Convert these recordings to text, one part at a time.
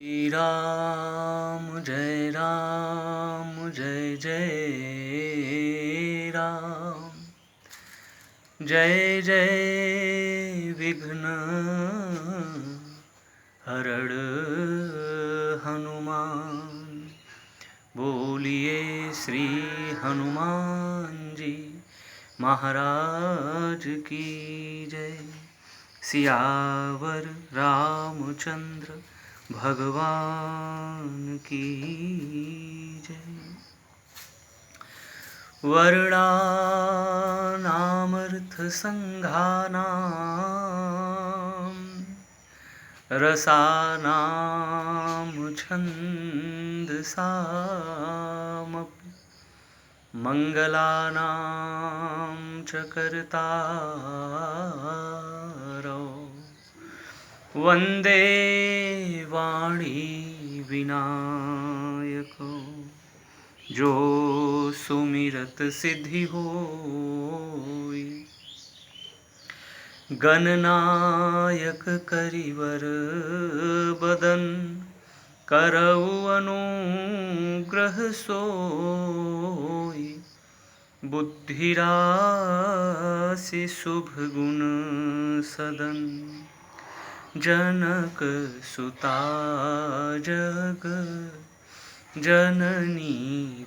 श्री राम जय जय राम। जय जय विघ्न हरण हनुमान। बोलिए श्री हनुमान जी महाराज की जय। सियावर रामचंद्र भगवान की जय। वर्णानामर्थ संघानां रसानां छन्दसामपि मंगलानां च कर्तारौ वंदे वाणी विनायको। जो सुमिरत सिद्धि होय गणनायक करिवर बदन। करऊ अनुग्रह सोय बुद्धि राशि शुभ गुण सदन। जनक सुता जग जननी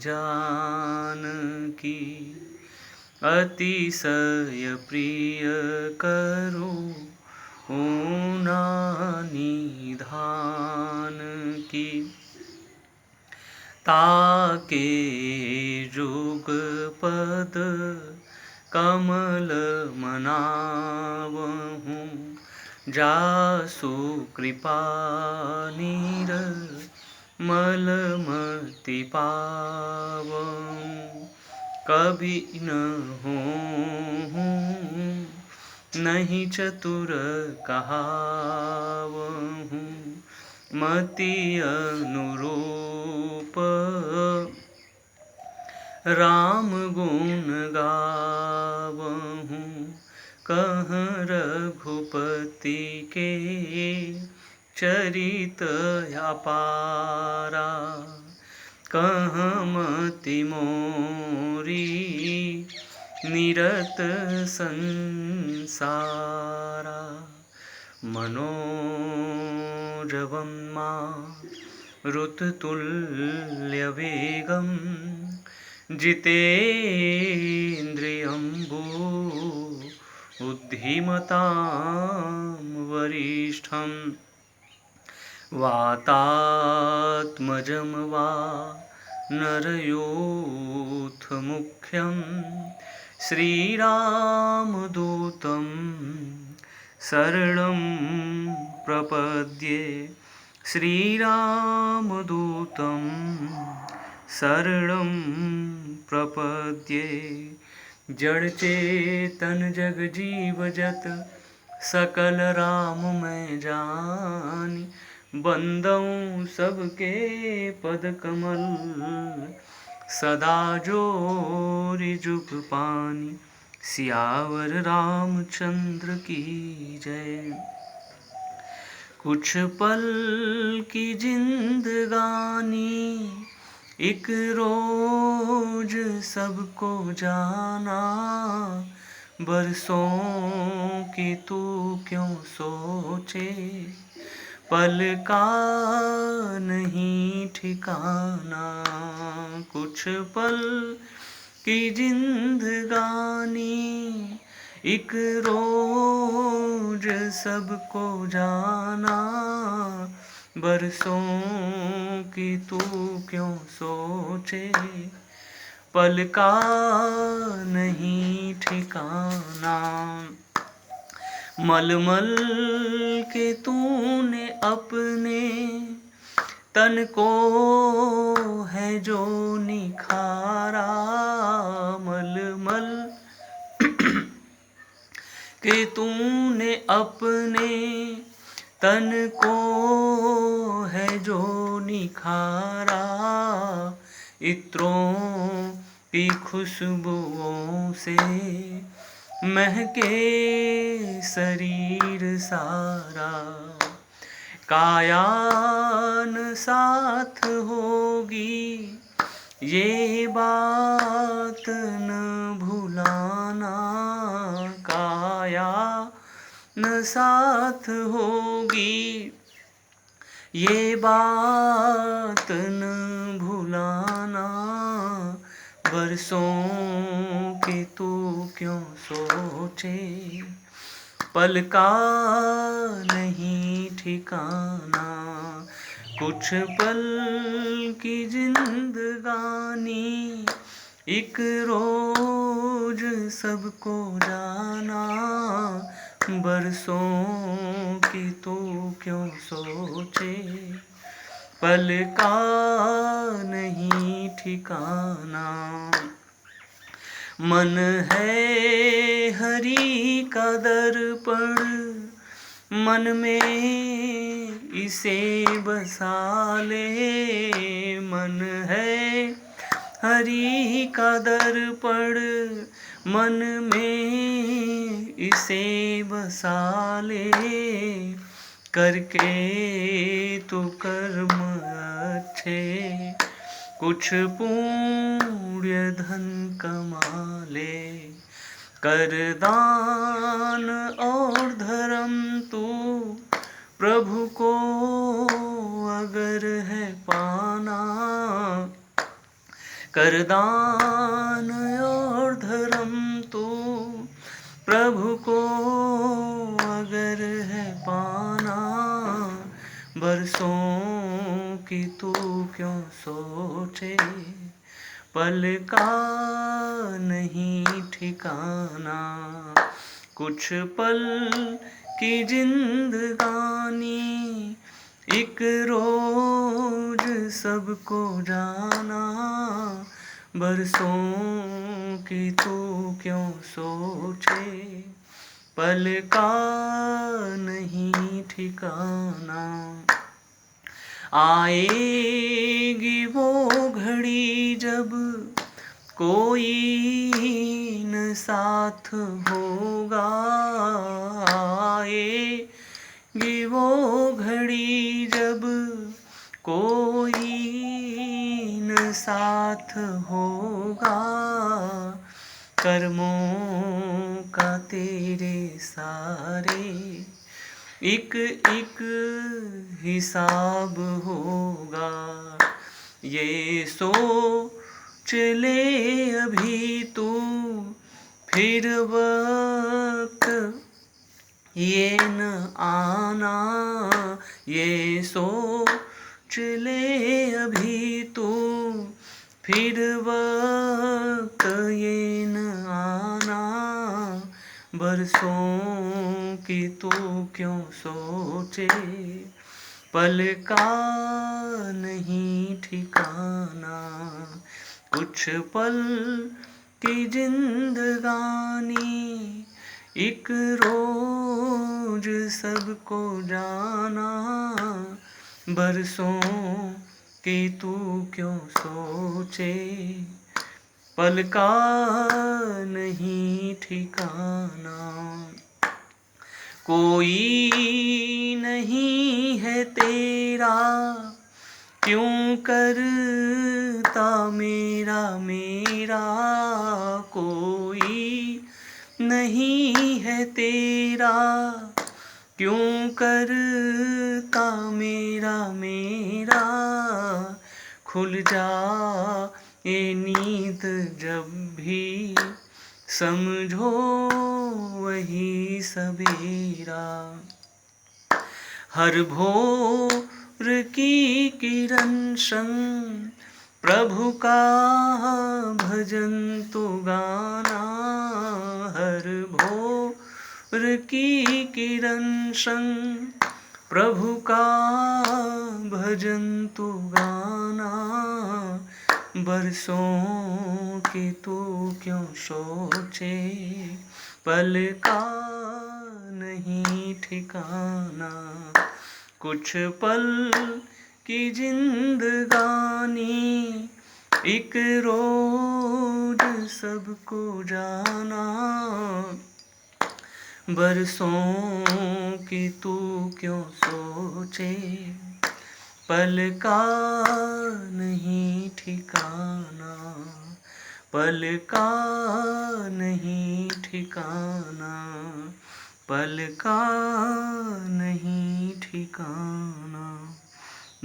जानकी। अतिशय प्रिय करो निधान की। ताके जुग पद कमल मनावहूँ। जासु कृपा निर्मलमति पावहूँ। कभी न होहूँ नहीं चतुर कहावहूँ। मति अनुरूप राम गुण गावहूँ। कहँ रघुपति के चरित अपारा। कहँ मति मोरी निरत संसारा। मनोजवं मारुततुल्यवेगं जितेन्द्रियं बुद्धिमतां वरिष्ठं। वातात्मजं वानरयूथमुख्यं श्रीरामदूतं शरणं प्रपद्ये। श्रीरामदूतं शरणं प्रपद्ये। जड़ चेतन जग जीव जत सकल राम मैं जानी। बंदऊँ सबके पद कमल सदा जोरि जुग पानी। सियावर रामचंद्र की जय। कुछ पल की जिंदगानी एक रोज सबको जाना। बरसों की तू क्यों सोचे पल का नहीं ठिकाना। कुछ पल की जिंदगानी एक रोज सबको जाना। बरसों की तू क्यों सोचे पल का नहीं ठिकाना। मलमल के तूने अपने तन को है जो निखारा। मलमल के तूने अपने तन को है जो निखारा। इत्रों की खुशबुओं से महके शरीर सारा। काया न साथ होगी, ये बात न भुलाना। काया न साथ होगी, ये बात न भुलाना। बरसों की तू क्यों सोचे, पल का नहीं ठिकाना। कुछ पल की जिंदगानी, एक रोज सबको जाना। बरसों की तू क्यों सोचे, पल का नहीं ठिकाना। मन है हरि का दर्पण, मन में इसे बसा ले। मन है हरि का दर्पण, मन में इसे बसा ले। करके तो कर्म अच्छे, कुछ पुण्य धन कमा ले। कर दान और धर्म तू, प्रभु को अगर है पाना। कर दान और धर्म तू, प्रभु को अगर है पाना। बरसों की तू क्यों सोचे, पल का नहीं ठिकाना। कुछ पल की जिंदगानी, एक रोज सबको जाना। बरसों की तू क्यों सोचे, पल का नहीं ठिकाना। आएगी वो घड़ी जब कोई न साथ होगा। आएगी वो घड़ी जब कोई न साथ होगा। कर्मों का तेरे सारे एक एक हिसाब होगा। ये सोच ले अभी तू, फिर वक्त ये न आना। ये सोच ले अभी तू, फिर वक्त ये न आना। बरसों की तू क्यों सोचे, पल का नहीं ठिकाना। कुछ पल की जिंदगानी, एक रोज सबको जाना। बरसों की तू क्यों सोचे, पल का नहीं ठिकाना। कोई नहीं है तेरा, क्यों करता मेरा मेरा। कोई नहीं है तेरा, क्यों करता मेरा मेरा। खुल जा ये नींद जब भी, समझो वही सवेरा। हर भोर की किरण संग, प्रभु का भजन तो गाना। हर भोर की किरण संग, प्रभु का भजन तो गाना। बरसों की तू क्यों सोचे, पल का नहीं ठिकाना। कुछ पल की जिंदगानी, एक रोज सबको जाना। बरसों की तू क्यों सोचे, पल का नहीं ठिकाना, पल का नहीं ठिकाना, पल का नहीं ठिकाना।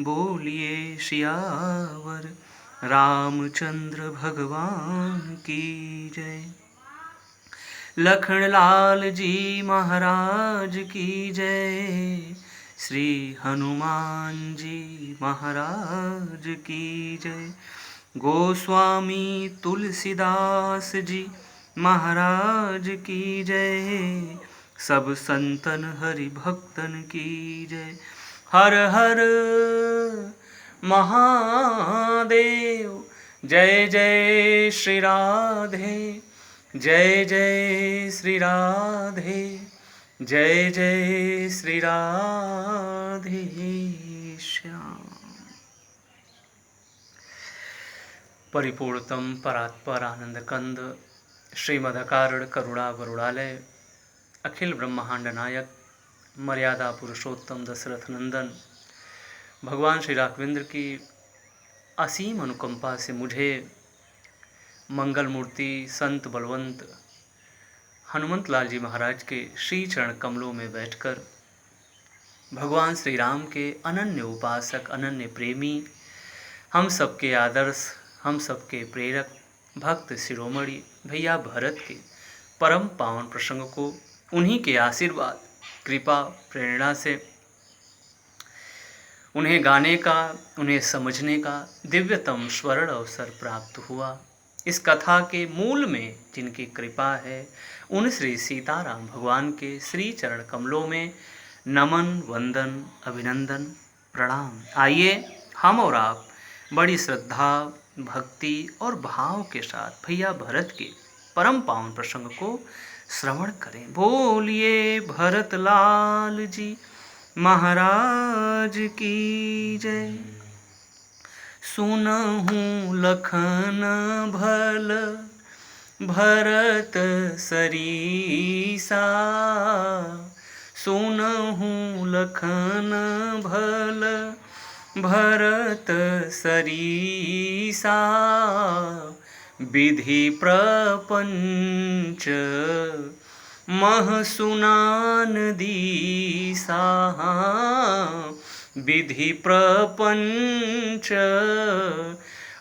बोलिए सियावर रामचंद्र भगवान की जय। लखन लाल जी महाराज की जय। श्री हनुमान जी महाराज की जय। गोस्वामी तुलसीदास जी महाराज की जय। सब संतन हरि भक्तन की जय। हर हर महादेव। जय जय श्री राधे, जय जय श्री राधे, जय जय श्री राधे श्याम। परिपूर्णतम परात्पर आनंद कंद श्रीमदकारण करुणा वरुणालय अखिल ब्रह्मांड नायक मर्यादा पुरुषोत्तम दशरथ नंदन भगवान श्री राघवेंद्र की असीम अनुकंपा से मुझे मंगल मूर्ति संत बलवंत हनुमंत लाल जी महाराज के श्री चरण कमलों में बैठकर भगवान श्री राम के अनन्य उपासक, अनन्य प्रेमी, हम सबके आदर्श, हम सबके प्रेरक भक्त शिरोमणि भैया भरत के परम पावन प्रसंग को उन्हीं के आशीर्वाद, कृपा, प्रेरणा से उन्हें गाने का, उन्हें समझने का दिव्यतम स्वर्ण अवसर प्राप्त हुआ। इस कथा के मूल में जिनकी कृपा है उन श्री सीताराम भगवान के श्री चरण कमलों में नमन, वंदन, अभिनंदन, प्रणाम। आइए हम और आप बड़ी श्रद्धा, भक्ति और भाव के साथ भैया भरत के परम पावन प्रसंग को श्रवण करें। बोलिए भरत लाल जी महाराज की जय। सुनहु लखन भल भरत सरीसा, सुनहु लखन भल भरत सरीसा, विधि प्रपंच मह सुनान दीसा, विधि प्रपंच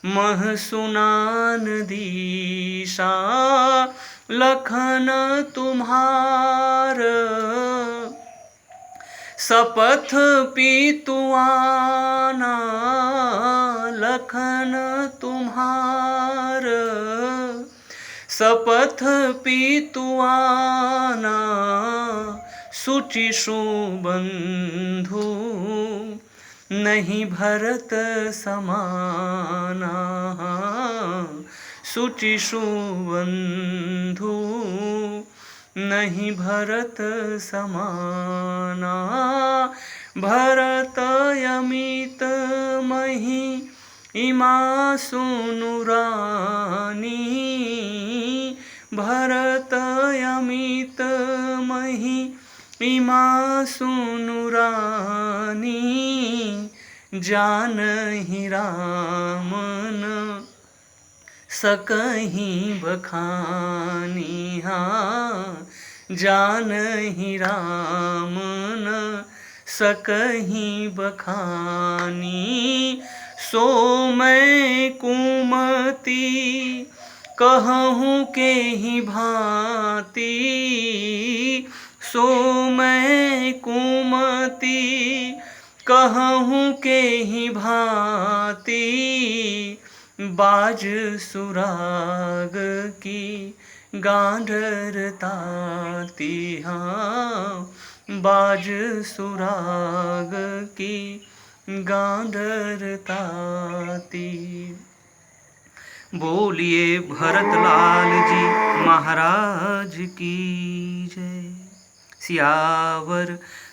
मह सुनान दीसा, लखन तुम्हार शपथ पीतुआना, लखन तुम्हार शपथ पीतुआना, सुचि सुबंधु नहीं भरत समाना, सुचि सुबंधु नहीं भरत समाना, भरत अमित मही इमा सुनु रानी, भरत अमित मही इमा सुनु रानी, जानहि राम न सकहीं बखानी, हाँ जानहि राम न सकहीं बखानी, सो मैं कुमति कहूँ के ही भांति, सो मैं कुमति कहूँ के ही भांति, बाज सुराग की गांडर ताती, हाँ बाज सुराग की गांडर ताती। बोलिए भरत लाल जी महाराज की जय। सियावर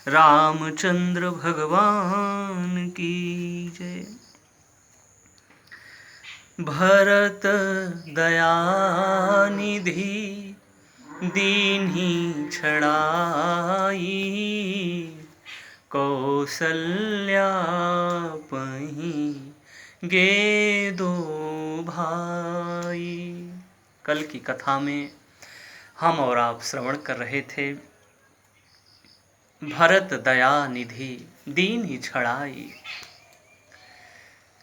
रामचंद्र भगवान की जय। भरत कौसल्या पहीं गे दो भाई। कल की कथा में हम और आप श्रवण कर रहे थे, भरत दया निधि दीन ही छड़ाई,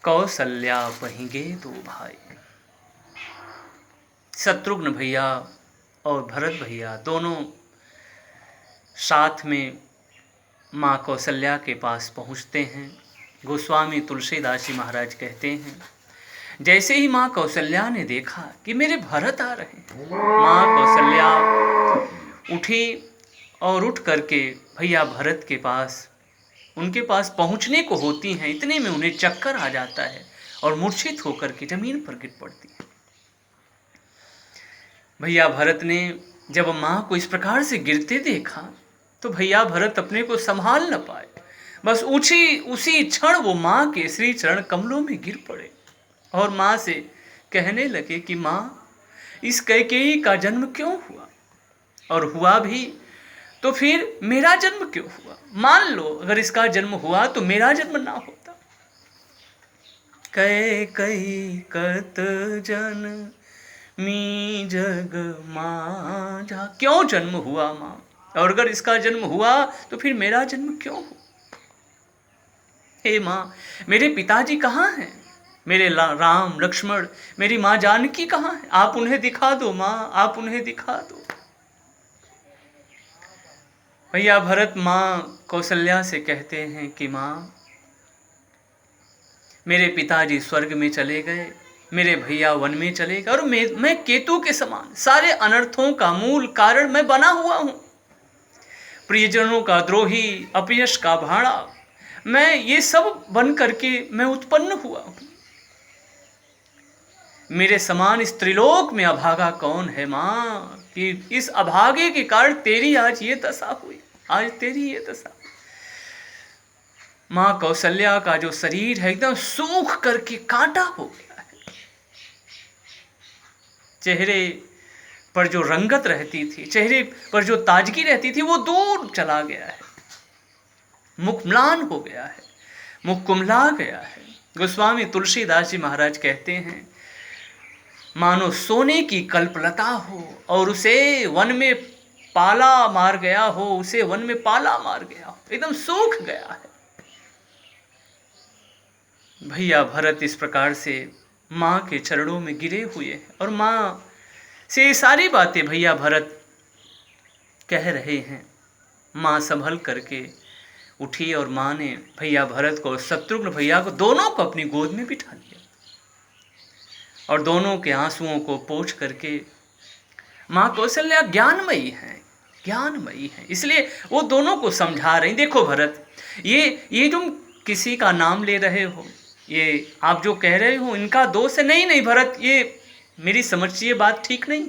कौसल्या पहीं गे दो भाई। शत्रुघ्न भैया और भरत भैया दोनों साथ में माँ कौसल्या के पास पहुँचते हैं। गोस्वामी तुलसीदास जी महाराज कहते हैं, जैसे ही माँ कौसल्या ने देखा कि मेरे भरत आ रहे हैं, माँ कौसल्या उठी और उठ करके भैया भरत के पास, उनके पास पहुँचने को होती हैं, इतने में उन्हें चक्कर आ जाता है और मूर्छित होकर के जमीन पर गिर पड़ती है। भैया भरत ने जब माँ को इस प्रकार से गिरते देखा तो भैया भरत अपने को संभाल न पाए, बस उसी क्षण वो माँ के श्री चरण कमलों में गिर पड़े और माँ से कहने लगे कि माँ, इस कैकेयी का जन्म क्यों हुआ, और हुआ भी तो फिर मेरा जन्म क्यों हुआ? मान लो अगर इसका जन्म हुआ तो मेरा जन्म ना होता। कैकेयी कत जन मी जग मांझा, क्यों जन्म हुआ माँ, और अगर इसका जन्म हुआ तो फिर मेरा जन्म क्यों हो? हे माँ, मेरे पिताजी कहाँ हैं? मेरे राम लक्ष्मण, मेरी माँ जानकी कहाँ है? आप उन्हें दिखा दो माँ, आप उन्हें दिखा दो। भैया भरत माँ कौसल्या से कहते हैं कि माँ, मेरे पिताजी स्वर्ग में चले गए, मेरे भैया वन में चले गए, और मैं केतु के समान सारे अनर्थों का मूल कारण मैं बना हुआ हूँ। प्रियजनों का द्रोही, अपयश का भाड़ा, मैं ये सब बन करके मैं उत्पन्न हुआ हूँ। मेरे समान इस त्रिलोक में अभागा कौन है माँ, कि इस अभागे के कारण तेरी आज ये दशा हुई, आज तेरी ये दशा। माँ कौसल्या का जो शरीर है एकदम सूख करके कांटा हो गया है। चेहरे पर जो रंगत रहती थी, चेहरे पर जो ताजगी रहती थी, वो दूर चला गया है। मुख म्लान हो गया है, मुख कुम्हला गया है। गोस्वामी तुलसीदास जी महाराज कहते हैं, मानो सोने की कल्पलता हो और उसे वन में पाला मार गया हो, उसे वन में पाला मार गया हो, एकदम सूख गया है। भैया भरत इस प्रकार से माँ के चरणों में गिरे हुए हैं और माँ से ये सारी बातें भैया भरत कह रहे हैं। माँ संभल करके उठी और माँ ने भैया भरत को, शत्रुघ्न भैया को, दोनों को अपनी गोद में बिठा लिया और दोनों के आंसुओं को पोंछ करके, माँ कौसल्या ज्ञानमयी हैं, ज्ञानमयी हैं, इसलिए वो दोनों को समझा रही। देखो भरत, ये तुम किसी का नाम ले रहे हो, ये आप जो कह रहे हो इनका दोष है। नहीं भरत, ये मेरी समझ से ये बात ठीक नहीं।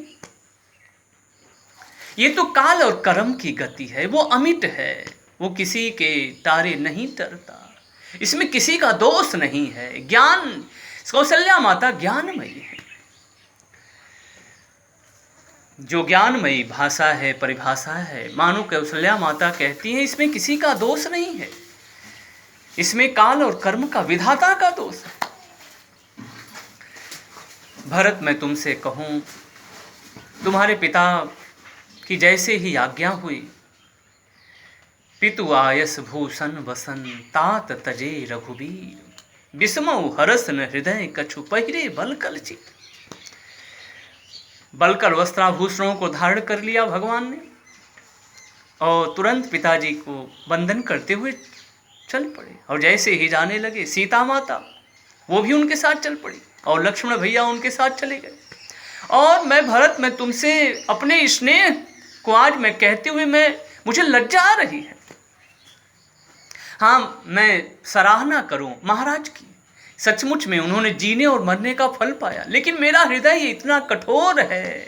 ये तो काल और कर्म की गति है, वो अमिट है, वो किसी के तारे नहीं तरता, इसमें किसी का दोष नहीं है। ज्ञान, कौसल्या माता ज्ञानमयी है। जो ज्ञानमयी भाषा है, परिभाषा है, मानो कौसल्या माता कहती है, इसमें किसी का दोष नहीं है, इसमें काल और कर्म का, विधाता का दोष है। भरत, मैं तुमसे कहूं, तुम्हारे पिता की जैसे ही आज्ञा हुई, पितु आयस भूषण वसन तात तजे रघुबीर, विस्मौ हरस न हृदय कछु पहिरे बलकल चित। बलकर वस्त्राभूषणों को धारण कर लिया भगवान ने और तुरंत पिताजी को वंदन करते हुए चल पड़े। और जैसे ही जाने लगे, सीता माता वो भी उनके साथ चल पड़ी और लक्ष्मण भैया उनके साथ चले गए। और मैं भरत, मैं तुमसे अपने स्नेह को आज मैं कहते हुए मुझे लज्जा आ रही है। हाँ, मैं सराहना करूं महाराज की, सचमुच में उन्होंने जीने और मरने का फल पाया, लेकिन मेरा हृदय इतना कठोर है,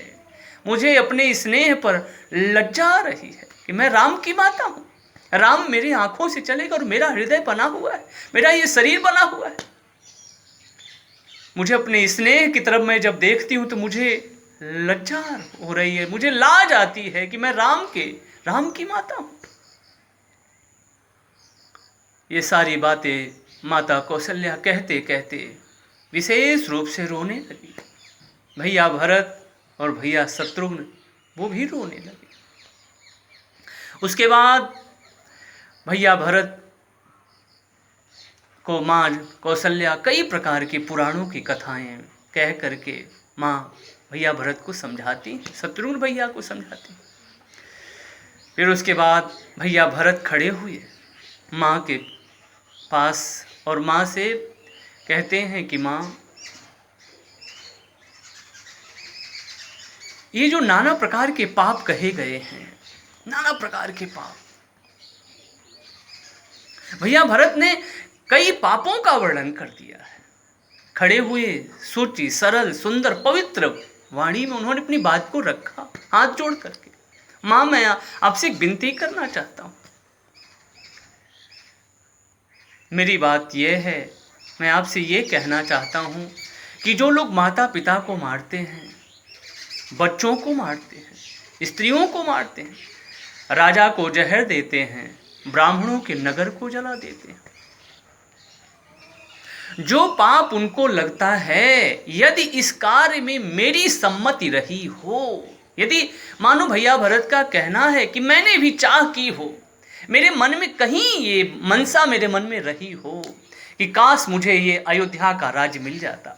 मुझे अपने स्नेह पर लज्जा आ रही है कि मैं राम की माता हूँ। राम मेरी आंखों से चलेगा और मेरा हृदय बना हुआ है, मेरा ये शरीर बना हुआ है। मुझे अपने स्नेह की तरफ मैं जब देखती हूँ तो मुझे लज्जा हो रही है, मुझे लाज आती है कि मैं राम की माता हूँ। ये सारी बातें माता कौशल्या कहते कहते विशेष रूप से रोने लगी। भैया भरत और भैया शत्रुघ्न वो भी रोने लगे। उसके बाद भैया भरत को माँ कौशल्या कई प्रकार की पुराणों की कथाएं कह करके माँ भैया भरत को समझाती, शत्रुघ्न भैया को समझाती। फिर उसके बाद भैया भरत खड़े हुए माँ के पास और माँ से कहते हैं कि माँ, ये जो नाना प्रकार के पाप कहे गए हैं, नाना प्रकार के पाप, भैया भरत ने कई पापों का वर्णन कर दिया है। खड़े हुए सूची सरल सुंदर पवित्र वाणी में उन्होंने अपनी बात को रखा हाथ जोड़ करके। माँ, मैं आपसे एक विनती करना चाहता हूँ। मेरी बात यह है, मैं आपसे ये कहना चाहता हूँ कि जो लोग माता पिता को मारते हैं, बच्चों को मारते हैं, स्त्रियों को मारते हैं, राजा को जहर देते हैं, ब्राह्मणों के नगर को जला देते हैं, जो पाप उनको लगता है, यदि इस कार्य में मेरी सम्मति रही हो, यदि मानो भैया भरत का कहना है कि मैंने भी चाह की हो, मेरे मन में कहीं ये मनसा मेरे मन में रही हो कि काश मुझे ये अयोध्या का राज्य मिल जाता,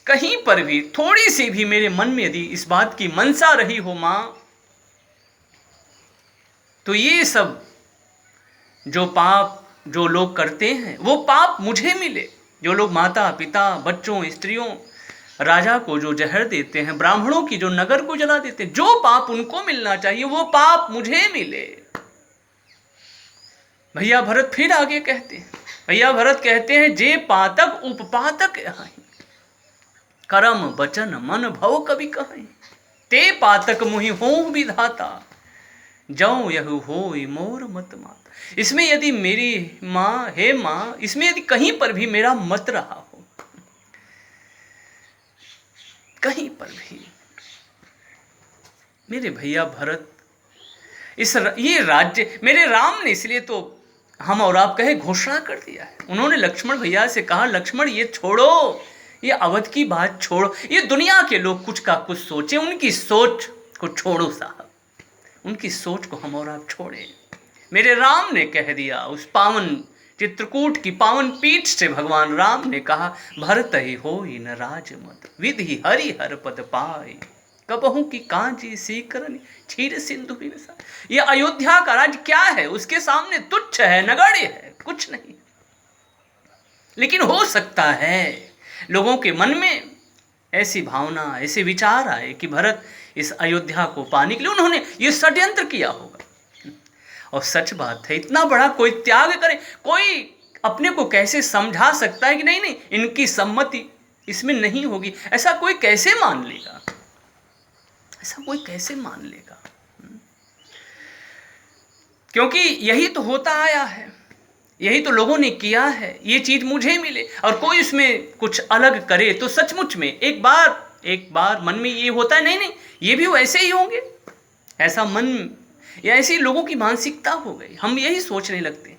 कहीं पर भी थोड़ी सी भी मेरे मन में यदि इस बात की मनसा रही हो माँ, तो ये सब जो पाप जो लोग करते हैं वो पाप मुझे मिले। जो लोग माता पिता बच्चों स्त्रियों राजा को जो जहर देते हैं, ब्राह्मणों की जो नगर को जला देते हैं, जो पाप उनको मिलना चाहिए वो पाप मुझे मिले। भैया भरत फिर आगे कहते हैं, भैया भरत कहते हैं, जे पातक उपपातक आहि, कर्म वचन मन भव कभी कहीं, ते पातक मुहि हों विधाता, जौ यहु होय मोर मत माता। इसमें यदि मेरी माँ, हे माँ, इसमें यदि कहीं पर भी मेरा मत रहा हो, कहीं पर भी, मेरे भैया भरत, ये राज्य मेरे राम ने, इसलिए तो हम और आप कहे घोषणा कर दिया है। उन्होंने लक्ष्मण भैया से कहा, लक्ष्मण ये छोड़ो, ये अवध की बात छोड़ो, ये दुनिया के लोग कुछ का कुछ सोचे, उनकी सोच को छोड़ो साहब, उनकी सोच को हम और आप छोड़े। मेरे राम ने कह दिया, उस पावन चित्रकूट की पावन पीठ से भगवान राम ने कहा, भरत ही होई न राजमत, विधि हरि हर पद पाए, कबहू की कांची सीकरन क्षीर सिंधु बिनसा। ये अयोध्या का राज क्या है, उसके सामने तुच्छ है, नगण्य है, कुछ नहीं। लेकिन हो सकता है लोगों के मन में ऐसी भावना, ऐसे विचार आए कि भरत इस अयोध्या को पाने के लिए उन्होंने ये षड्यंत्र किया होगा। और सच बात है, इतना बड़ा कोई त्याग करे, कोई अपने को कैसे समझा सकता है कि नहीं नहीं इनकी सम्मति इसमें नहीं होगी, ऐसा कोई कैसे मान लेगा, ऐसा कोई कैसे मान लेगा? क्योंकि यही तो होता आया है, यही तो लोगों ने किया है, ये चीज मुझे मिले और कोई इसमें कुछ अलग करे तो सचमुच में एक बार मन में ये होता है, नहीं नहीं ये भी वैसे ही होंगे, ऐसा मन या ऐसी लोगों की मानसिकता हो गई, हम यही सोचने लगते हैं।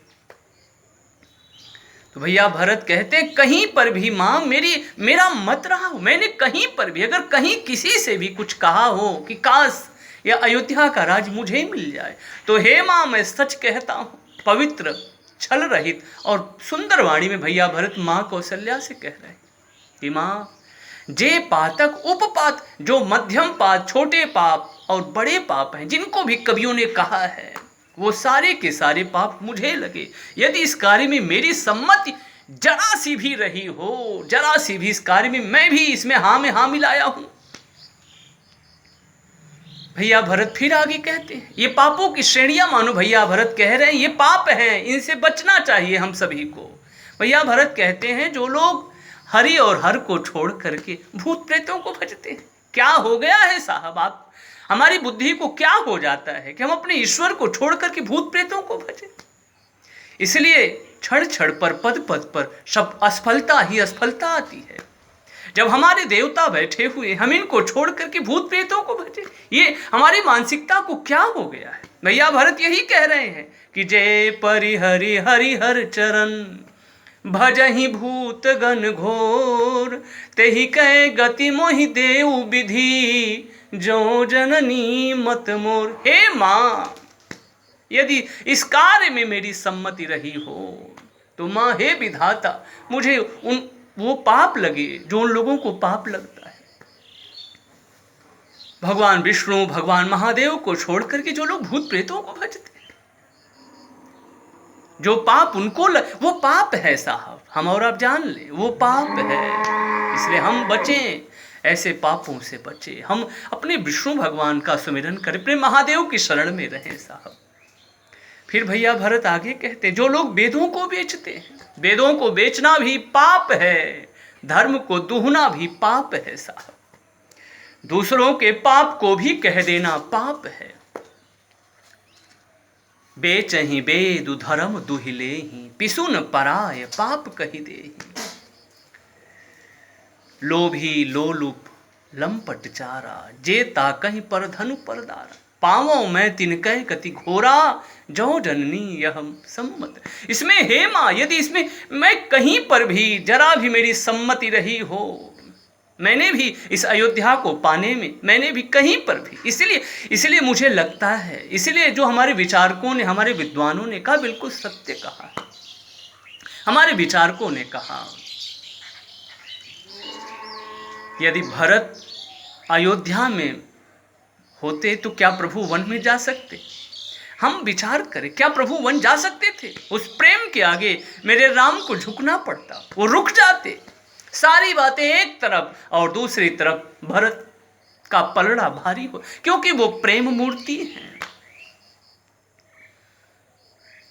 तो भैया भरत कहते हैं, कहीं पर भी माँ मेरा मत रहा हो, मैंने कहीं पर भी अगर कहीं किसी से भी कुछ कहा हो कि काश या अयोध्या का राज मुझे मिल जाए, तो हे माँ मैं सच कहता हूँ, पवित्र छल रहित और सुंदर वाणी में भैया भरत माँ कौशल्या से कह रहे हैं कि माँ, जे पातक उपपात, जो मध्यम पाप, छोटे पाप और बड़े पाप हैं, जिनको भी कवियों ने कहा है, वो सारे के सारे पाप मुझे लगे। यदि इस कार्य में मेरी सम्मति जरा सी भी रही हो, जरा सी भी इस कार्य में मैं भी इसमें हाँ में हाँ मिलाया हूं। भैया भरत फिर आगे कहते हैं, ये पापों की श्रेणियां मानो भैया भरत कह रहे हैं, ये पाप हैं, इनसे बचना चाहिए हम सभी को। भैया भरत कहते हैं, जो लोग हरि और हर को छोड़ करके भूत प्रेतों को भजते हैं, क्या हो गया है साहब, आप हमारी बुद्धि को क्या हो जाता है कि हम अपने ईश्वर को छोड़ करके भूत प्रेतों को भजें। इसलिए क्षण क्षण पर पद पद पर सब असफलता ही असफलता आती है। जब हमारे देवता बैठे हुए हम इनको छोड़ करके भूत प्रेतों को भजें, ये हमारी मानसिकता को क्या हो गया है? भैया भरत यही कह रहे हैं कि जय परिहरि हरिहर चरण, भजहि भूत गण घोर, तेहि कह गति मोहि देउ विधि, जो जननी मत मोर। हे माँ, यदि इस कार्य में मेरी सम्मति रही हो तो माँ हे विधाता, मुझे वो पाप लगे जो उन लोगों को पाप लगता है। भगवान विष्णु, भगवान महादेव को छोड़ करके जो लोग भूत प्रेतों को भजते हैं, जो पाप उनको वो पाप है साहब, हम और आप जान ले, वो पाप है। इसलिए हम बचें, ऐसे पापों से बचें, हम अपने विष्णु भगवान का सुमिरन करें, अपने महादेव की शरण में रहें साहब। फिर भैया भरत आगे कहते, जो लोग वेदों को बेचते हैं, वेदों को बेचना भी पाप है, धर्म को दूहना भी पाप है साहब, दूसरों के पाप को भी कह देना पाप है। बेचहि वेद धर्म दुहिलेहि, पिसुन पराय पाप कहि देहि, लोभी लोलुप लंपट चारा, जेता कहीं पर धनु परदारा, पावों मैं तिनकै कति घोरा, जो जननी यह सम्मत। इसमें हे माँ, यदि इसमें मैं कहीं पर भी जरा भी मेरी सम्मति रही हो, मैंने भी इस अयोध्या को पाने में, मैंने भी कहीं पर भी, इसलिए मुझे लगता है, इसलिए जो हमारे विचारकों ने, हमारे विद्वानों ने कहा, बिल्कुल सत्य कहा है। हमारे विचारकों ने कहा, यदि भरत अयोध्या में होते तो क्या प्रभु वन में जा सकते? हम विचार करें, क्या प्रभु वन जा सकते थे? उस प्रेम के आगे मेरे राम को झुकना पड़ता, वो रुक जाते। सारी बातें एक तरफ और दूसरी तरफ भरत का पलड़ा भारी हो, क्योंकि वो प्रेम मूर्ति हैं,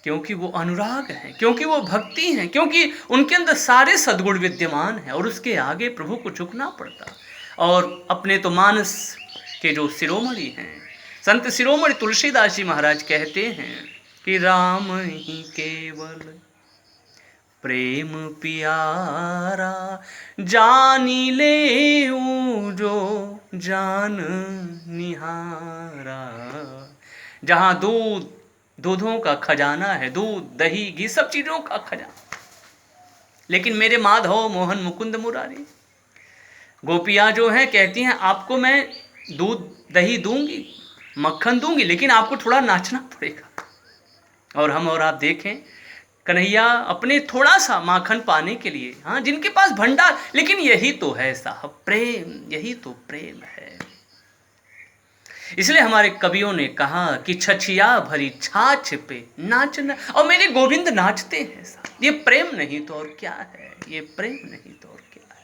क्योंकि वो अनुराग है, क्योंकि वो भक्ति है, क्योंकि उनके अंदर सारे सद्गुण विद्यमान हैं, और उसके आगे प्रभु को झुकना पड़ता। और अपने तो मानस के जो शिरोमणि हैं, संत शिरोमणि तुलसीदास जी महाराज कहते हैं कि राम ही केवल प्रेम प्यारा, जानी ले जो जान निहारा। जहाँ दूधों का खजाना है, दूध दही घी सब चीज़ों का खजाना, लेकिन मेरे माधव मोहन मुकुंद मुरारी, गोपियाँ जो हैं कहती हैं आपको मैं दूध दही दूंगी, मक्खन दूंगी, लेकिन आपको थोड़ा नाचना पड़ेगा। और हम और आप देखें, कन्हैया अपने थोड़ा सा माखन पाने के लिए, हाँ, जिनके पास भंडार, लेकिन यही तो है साहब प्रेम, यही तो प्रेम है। इसलिए हमारे कवियों ने कहा कि छछिया भरी छाछ पे नाचना, और मेरे गोविंद नाचते हैं साहब। ये प्रेम नहीं तो और क्या है, ये प्रेम नहीं तो और क्या है।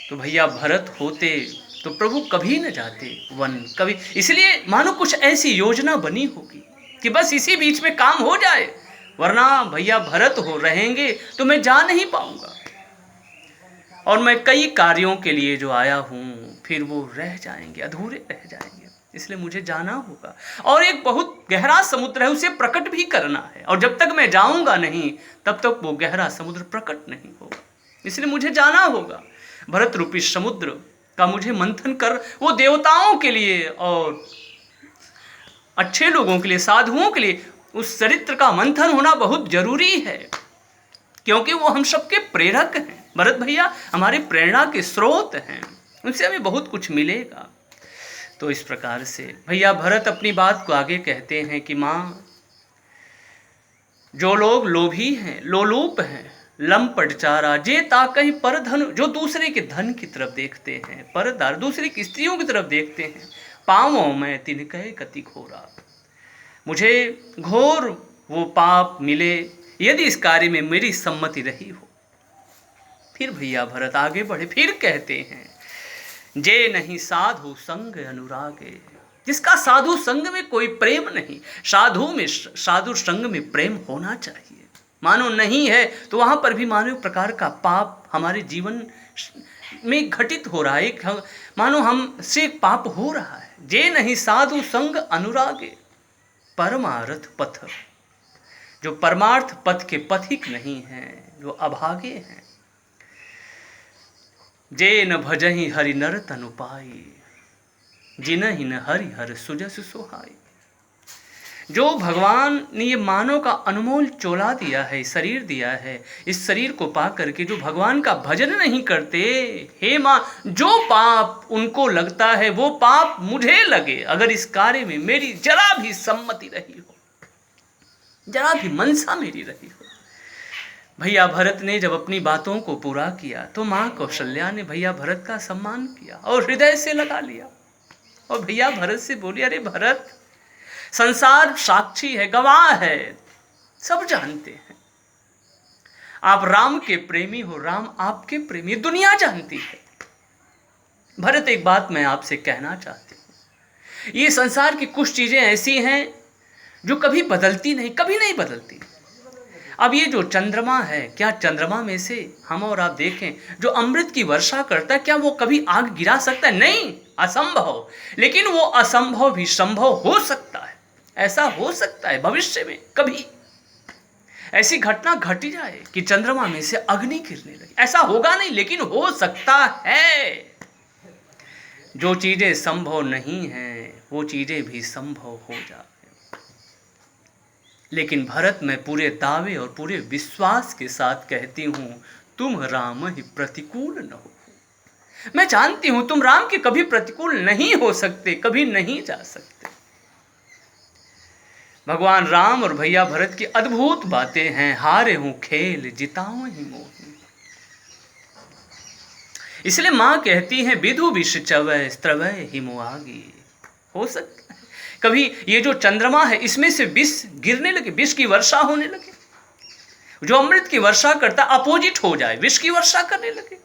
तो भैया भरत होते तो प्रभु कभी न जाते वन, कभी। इसलिए मानो कुछ ऐसी योजना बनी होगी कि बस इसी बीच में काम हो जाए, वरना भैया भरत हो रहेंगे तो मैं जा नहीं पाऊंगा, और मैं कई कार्यों के लिए जो आया हूँ फिर वो रह जाएंगे, अधूरे रह जाएंगे। इसलिए मुझे जाना होगा, और एक बहुत गहरा समुद्र है, उसे प्रकट भी करना है, और जब तक मैं जाऊंगा नहीं तब तक वो गहरा समुद्र प्रकट नहीं होगा। इसलिए मुझे जाना होगा। भरत रूपी समुद्र का मुझे मंथन कर, वो देवताओं के लिए और अच्छे लोगों के लिए, साधुओं के लिए, उस चरित्र का मंथन होना बहुत जरूरी है, क्योंकि वो हम सबके प्रेरक हैं। भरत भैया हमारे प्रेरणा के स्रोत हैं, उनसे हमें बहुत कुछ मिलेगा। तो इस प्रकार से भैया भरत अपनी बात को आगे कहते हैं कि माँ, जो लोग लोभी हैं, लोलूप हैं, लंपट चारा, जे ताकहि पर धन, जो दूसरे के धन की तरफ देखते हैं, परदार, दूसरे की स्त्रियों की तरफ देखते हैं, पावों में तिनकै कति घोरा, मुझे घोर वो पाप मिले यदि इस कार्य में मेरी सम्मति रही हो। फिर भैया भरत आगे बढ़े, फिर कहते हैं, जे नहीं साधु संग अनुरागे, जिसका साधु संग में कोई प्रेम नहीं, साधु संग में प्रेम होना चाहिए। मानो नहीं है तो वहां पर भी मानो प्रकार का पाप हमारे जीवन में घटित हो रहा है, मानो हमसे पाप हो रहा है। जे नहीं साधु संग अनुरागे, परमार्थ पथ, जो परमार्थ पथ के पथिक नहीं हैं, जो अभागे हैं। जे न भजहि हरि नर तनु पाई, जिनहि न हरि हर सुजस सोहाई। जो भगवान ने ये मानव का अनमोल चोला दिया है, शरीर दिया है, इस शरीर को पा करके जो भगवान का भजन नहीं करते, हे माँ, जो पाप उनको लगता है वो पाप मुझे लगे, अगर इस कार्य में मेरी जरा भी सम्मति रही हो, जरा भी मनसा मेरी रही हो। भैया भरत ने जब अपनी बातों को पूरा किया तो माँ कौशल्या ने भैया भरत का सम्मान किया और हृदय से लगा लिया और भैया भरत से बोली, अरे भरत, संसार साक्षी है, गवाह है, सब जानते हैं आप राम के प्रेमी हो, राम आपके प्रेमी, दुनिया जानती है। भरत, एक बात मैं आपसे कहना चाहती हूं, ये संसार की कुछ चीजें ऐसी हैं जो कभी बदलती नहीं, कभी नहीं बदलती। अब ये जो चंद्रमा है, क्या चंद्रमा में से हम और आप देखें जो अमृत की वर्षा करता है, क्या वो कभी आग गिरा सकता है? नहीं, असंभव। लेकिन वो असंभव भी संभव हो सकता है, ऐसा हो सकता है भविष्य में कभी ऐसी घटना घट जाए कि चंद्रमा में से अग्नि गिरने लगे। ऐसा होगा नहीं, लेकिन हो सकता है। जो चीजें संभव नहीं हैं वो चीजें भी संभव हो जाए। लेकिन भरत, मैं पूरे दावे और पूरे विश्वास के साथ कहती हूं, तुम राम ही प्रतिकूल न हो। मैं जानती हूं तुम राम के कभी प्रतिकूल नहीं हो सकते, कभी नहीं जा सकते। भगवान राम और भैया भरत की अद्भुत बातें हैं, हारे हूं खेल जिताऊं ही मोही। इसलिए मां कहती हैं, विधु विष चवै स्त्रवै हिमुआगी। हो सकता है कभी ये जो चंद्रमा है इसमें से विष गिरने लगे, विष की वर्षा होने लगे, जो अमृत की वर्षा करता अपोजिट हो जाए, विष की वर्षा करने लगे।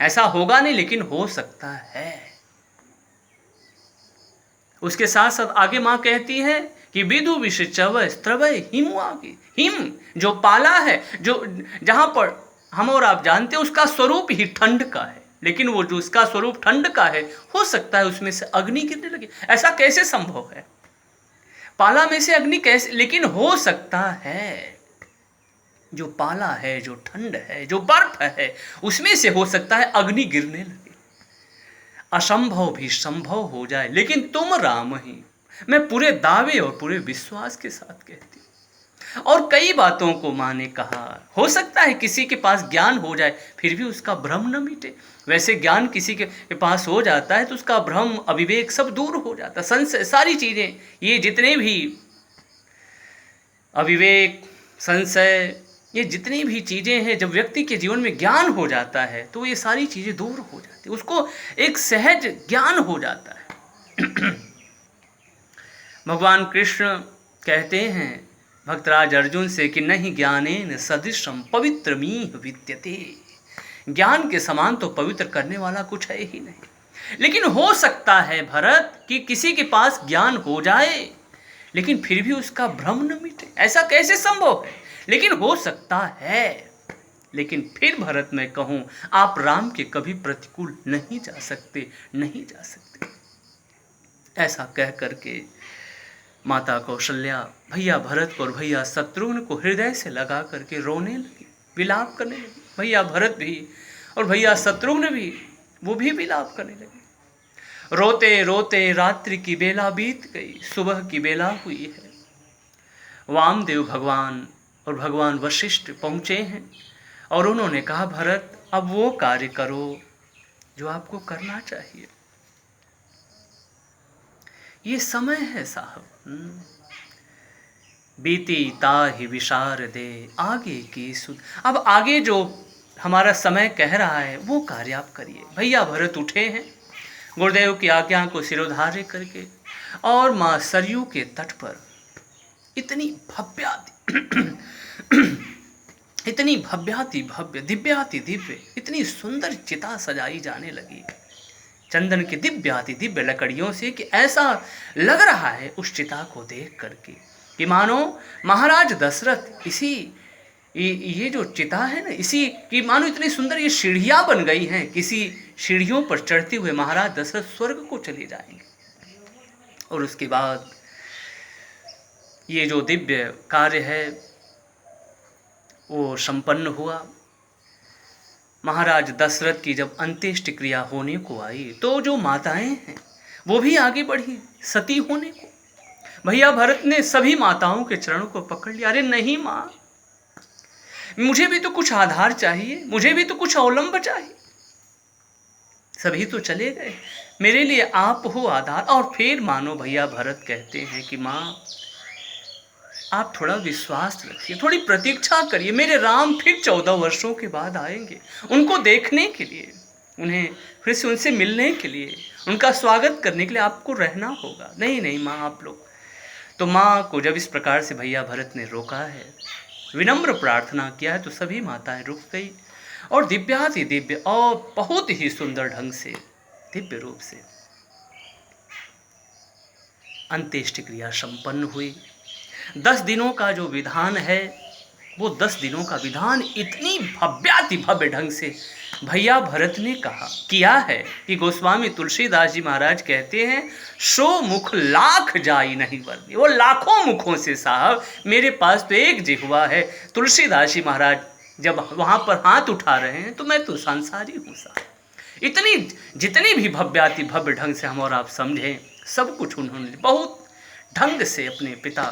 ऐसा होगा नहीं, लेकिन हो सकता है। उसके साथ साथ आगे मां कहती है कि विधु विष चवै स्त्रवै हिमुआगी। हिम जो पाला है, जो जहां पर हम और आप जानते हैं उसका स्वरूप ही ठंड का है, लेकिन वो जो उसका स्वरूप ठंड का है, हो सकता है उसमें से अग्नि गिरने लगे। ऐसा कैसे संभव है? पाला में से अग्नि कैसे? लेकिन हो सकता है। जो पाला है, जो ठंड है, जो बर्फ है, उसमें से हो सकता है अग्नि गिरने लगे। असंभव भी संभव हो जाए, लेकिन तुम राम ही, मैं पूरे दावे और पूरे विश्वास के साथ कहती हूँ। और कई बातों को मां ने कहा, हो सकता है किसी के पास ज्ञान हो जाए फिर भी उसका भ्रम न मिटे। वैसे ज्ञान किसी के पास हो जाता है तो उसका भ्रम, अविवेक सब दूर हो जाता है, संशय, सारी चीजें, ये जितने भी अविवेक, संशय, ये जितनी भी चीजें हैं, जब व्यक्ति के जीवन में ज्ञान हो जाता है तो ये सारी चीजें दूर हो जाती है, उसको एक सहज ज्ञान हो जाता है। भगवान कृष्ण कहते हैं भक्तराज अर्जुन से कि नहीं ज्ञानेन सदृशम पवित्रमीह विद्यते। ज्ञान के समान तो पवित्र करने वाला कुछ है ही नहीं। लेकिन हो सकता है भरत कि किसी के पास ज्ञान हो जाए लेकिन फिर भी उसका भ्रम न मिटे। ऐसा कैसे संभव है? लेकिन हो सकता है। लेकिन फिर भरत मैं कहूं, आप राम के कभी प्रतिकूल नहीं जा सकते, नहीं जा सकते। ऐसा कह करके माता कौशल्या भैया भरत को और भैया शत्रुघ्न को हृदय से लगा करके रोने लगी, विलाप करने लगी। भैया भरत भी और भैया शत्रुघ्न भी, वो भी विलाप करने लगे। रोते रोते रात्रि की बेला बीत गई, सुबह की बेला हुई है। वामदेव भगवान और भगवान वशिष्ठ पहुँचे हैं और उन्होंने कहा, भरत अब वो कार्य करो जो आपको करना चाहिए। ये समय है साहब, बीती ताहि विशारदे आगे की सुध। अब आगे जो हमारा समय कह रहा है वो कार्य आप करिए। भैया भरत उठे हैं गुरुदेव की आज्ञा को सिरोधार्य करके और माँ सरयू के तट पर इतनी भव्याति भव्य, दिव्याति दिव्य, इतनी सुंदर चिता सजाई जाने लगी चंदन की दिव्याति दिव्य लकड़ियों से कि ऐसा लग रहा है उस चिता को देख करके कि मानो महाराज दशरथ इसी ये जो चिता है ना, इसी की मानो इतनी सुंदर ये सीढ़ियां बन गई हैं, किसी सीढ़ियों पर चढ़ते हुए महाराज दशरथ स्वर्ग को चले जाएंगे। और उसके बाद ये जो दिव्य कार्य है वो संपन्न हुआ। महाराज दशरथ की जब अंत्येष्टि क्रिया होने को आई तो जो माताएं हैं वो भी आगे बढ़ी सती होने को। भैया भरत ने सभी माताओं के चरणों को पकड़ लिया। अरे नहीं माँ, मुझे भी तो कुछ आधार चाहिए, मुझे भी तो कुछ अवलंब चाहिए। सभी तो चले गए, मेरे लिए आप हो आधार। और फिर मानो भैया भरत कहते हैं कि माँ आप थोड़ा विश्वास रखिए, थोड़ी प्रतीक्षा करिए, मेरे राम फिर 14 वर्षों के बाद आएंगे, उनको देखने के लिए, उन्हें फिर से उनसे मिलने के लिए, उनका स्वागत करने के लिए आपको रहना होगा। नहीं नहीं माँ आप लोग। तो माँ को जब इस प्रकार से भैया भरत ने रोका है, विनम्र प्रार्थना किया है, तो सभी माताएं रुक गई और दिव्याति दिव्य और बहुत ही सुंदर ढंग से दिव्य रूप से अंत्येष्टि क्रिया संपन्न हुई। 10 दिनों का जो विधान है, वो 10 दिनों का विधान इतनी भव्याति भव्य ढंग से भैया भरत ने कहा किया है कि गोस्वामी तुलसीदास जी महाराज कहते हैं, सो मुख लाख जाई नहीं वर्णी। वो लाखों मुखों से साहब, मेरे पास तो एक जिह्वा है। तुलसीदास जी महाराज जब वहाँ पर हाथ उठा रहे हैं तो मैं तो संसारी हूँ साहब। इतनी जितनी भी भव्याति भव्य ढंग से हम और आप समझें, सब कुछ उन्होंने बहुत ढंग से अपने पिता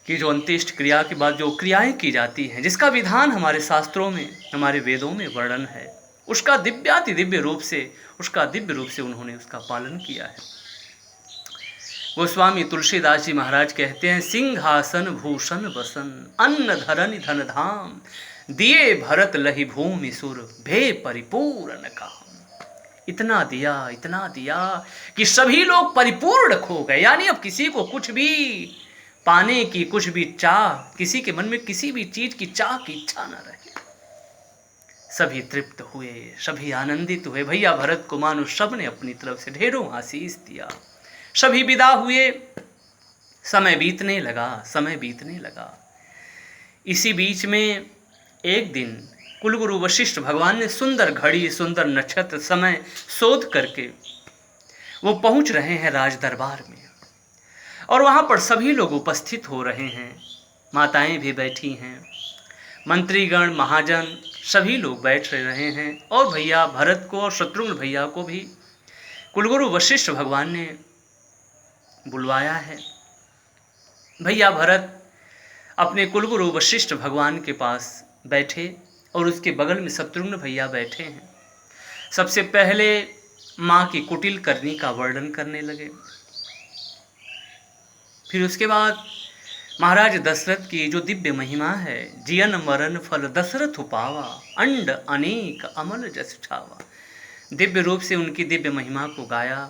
की जो अंत्येष्टि क्रिया के बाद जो क्रियाएं की जाती हैं, जिसका विधान हमारे शास्त्रों में, हमारे वेदों में वर्णन है, उसका दिव्याति दिव्य रूप से, उसका दिव्य रूप से उन्होंने उसका पालन किया है। गोस्वामी तुलसीदास जी महाराज कहते हैं, सिंहासन भूषण बसन अन्न धरन धन धाम, दिए भरत लहि भूमि सुर भे परिपूर्ण काम। इतना दिया कि सभी लोग परिपूर्ण खो गए। यानी अब किसी को कुछ भी पाने की, कुछ भी चाह, किसी के मन में किसी भी चीज की चाह की इच्छा न रहे। सभी तृप्त हुए, सभी आनंदित हुए। भैया भरत को मानो सब ने अपनी तरफ से ढेरों आशीष दिया। सभी विदा हुए, समय बीतने लगा। इसी बीच में एक दिन कुलगुरु वशिष्ठ भगवान ने सुंदर घड़ी, सुंदर नक्षत्र समय शोध करके वो पहुंच रहे हैं राज दरबार में, और वहाँ पर सभी लोग उपस्थित हो रहे हैं। माताएं भी बैठी हैं, मंत्रीगण, महाजन सभी लोग बैठ रहे हैं। और भैया भरत को और शत्रुघ्न भैया को भी कुलगुरु वशिष्ठ भगवान ने बुलवाया है। भैया भरत अपने कुलगुरु वशिष्ठ भगवान के पास बैठे और उसके बगल में शत्रुघ्न भैया बैठे हैं। सबसे पहले माँ की कुटिल करनी का वर्णन करने लगे। फिर उसके बाद महाराज दशरथ की जो दिव्य महिमा है, जियन मरण फल दशरथ पावा, अंड अनेक अमल जस छावा। दिव्य रूप से उनकी दिव्य महिमा को गाया।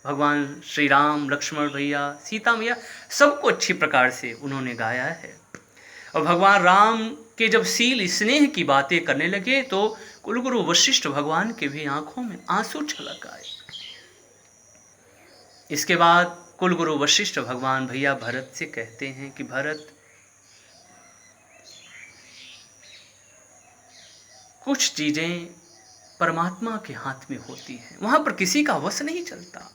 भगवान श्री राम, लक्ष्मण भैया, सीता मैया, सबको अच्छी प्रकार से उन्होंने गाया है। और भगवान राम के जब सील स्नेह की बातें करने लगे तो कुलगुरु वशिष्ठ भगवान के भी आंखों में आंसू छलक आए। इसके बाद कुलगुरु वशिष्ठ भगवान भैया भरत से कहते हैं कि भरत, कुछ चीजें परमात्मा के हाथ में होती हैं, वहां पर किसी का वश नहीं चलता।